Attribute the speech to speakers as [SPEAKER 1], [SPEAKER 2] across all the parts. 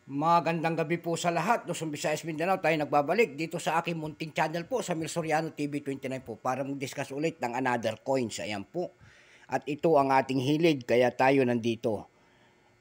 [SPEAKER 1] Magandang gabi po sa lahat. Luzon, Visayas, Mindanao, tayo nagbabalik dito sa aking munting channel po sa Mil Soriano TV 29 po para mag-discuss ulit ng another coins. Ayan po. At ito ang ating hilig kaya tayo nandito.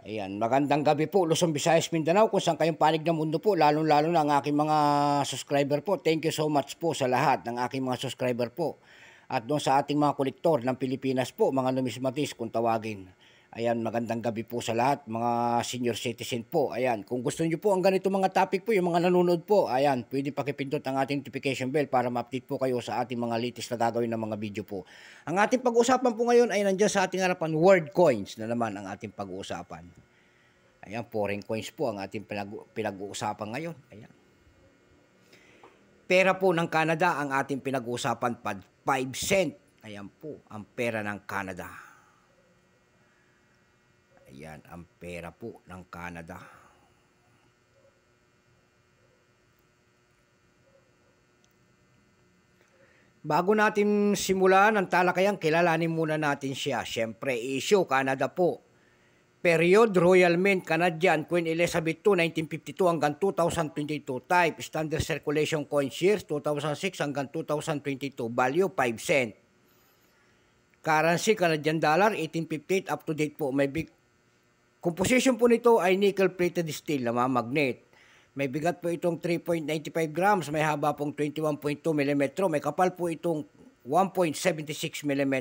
[SPEAKER 1] Ayan, magandang gabi po Luzon, Visayas, Mindanao kung saan kayong panig ng mundo po, lalong-lalo na ang aking mga subscriber po. Thank you so much po sa lahat ng aking mga subscriber po. At doon sa ating mga kolektor ng Pilipinas po, mga numismatis kung tawagin. Ayan, magandang gabi po sa lahat, mga senior citizen po. Ayan, kung gusto niyo po ang ganito mga topic po, yung mga nanonood po, ayan, pwede pakipindot ang ating notification bell para ma-update po kayo sa ating mga latest na gagawin ng mga video po. Ang ating pag-uusapan po ngayon ay nandiyan sa ating harapan, world coins na naman ang ating pag-uusapan. Ayan, foreign coins po ang ating pinag-uusapan ngayon. Ayan. Pera po ng Canada ang ating pinag-uusapan, 5 cent. Ayan po, ang pera ng Canada. Ayan, ang pera po ng Canada. Bago natin simulan ang talakayan, kilalanin muna natin siya. Siyempre, issue, Canada po. Period, Royal Mint, Canadian, Queen Elizabeth II, 1952 hanggang 2022. Type, Standard Circulation Coins Years, 2006 hanggang 2022. Value, 5 cent. Currency, Canadian dollar, 1858, up to date po. May big composition po nito ay nickel-plated steel na magnet. May bigat po itong 3.95 grams, may haba pong 21.2 mm, may kapal po itong 1.76 mm.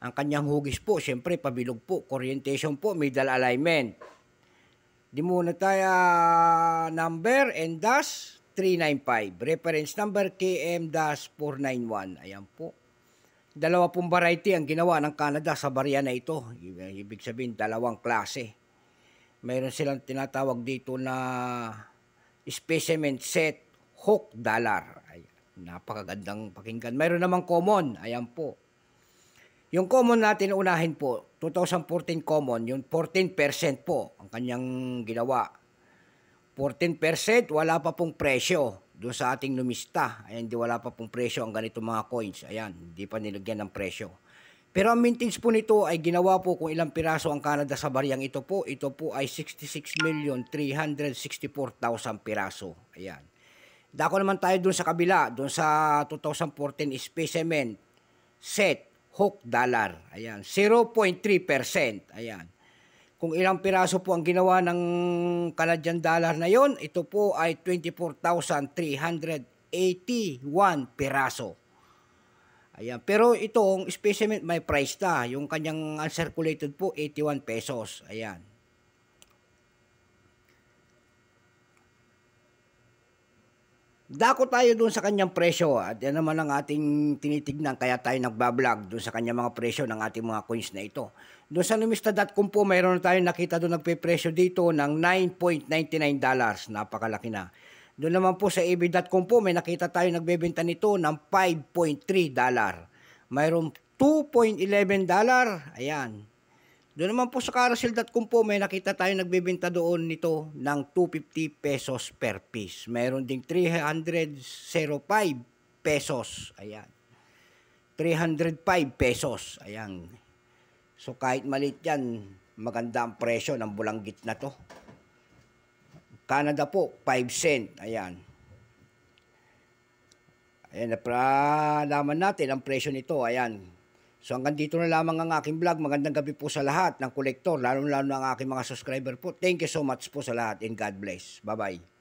[SPEAKER 1] Ang kanyang hugis po, siyempre pabilog po, orientation po, middle alignment. Di muna tayo number and dash 395. Reference number KM-491. Ayan po. Dalawa pong variety ang ginawa ng Canada sa barya na ito. Ibig sabihin, dalawang klase. Mayroon silang tinatawag dito na specimen set hook dollar. Ay, napakagandang pakinggan. Mayroon namang common. Ayan po. Yung common natin, unahin po. 2014 common, yung 14% po ang kanyang ginawa. 14%, wala pa pong presyo. Doon sa ating numista, ayan, di wala pa pong presyo ang ganito mga coins. Ayan, hindi pa nilagyan ng presyo. Pero ang mintage po nito ay ginawa po kung ilang piraso ang Canada sa bariyang ito po. Ito po ay 66,364,000 piraso. Ayan. Dako naman tayo doon sa kabila, doon sa 2014 specimen set hook dollar. Ayan, 0.3%. Ayan. Kung ilang piraso po ang ginawa ng Canadian dollar na yon, ito po ay 24,381 piraso. Ayan. Pero itong specimen may price na. Yung kanyang uncirculated po, 81 pesos. Ayan. Dako tayo doon sa kanyang presyo at yan naman ang ating tinitignan kaya tayo nagbablog doon sa kanyang mga presyo ng ating mga coins na ito. Doon sa numista.com po mayroon tayong nakita doon nagpe-presyo dito ng $9.99. Napakalaki na. Doon naman po sa eBay.com po may nakita tayo nagbebenta nito ng $5.3. Mayroon $2.11. Ayan. Doon naman po sa Carousel.com po may nakita tayo nagbebenta doon nito ng 250 pesos per piece. Mayroon ding 305 pesos. Ayan. 305 pesos. Ayan. So kahit maliit yan, maganda ang presyo ng bulanggit na to. Canada po, 5 cent. Ayan. Ayan, napalaman natin ang presyo nito. Ayan. So hanggang dito na lamang ang aking vlog. Magandang gabi po sa lahat ng kolektor, lalo-lalo ang aking mga subscriber po. Thank you so much po sa lahat and God bless. Bye-bye.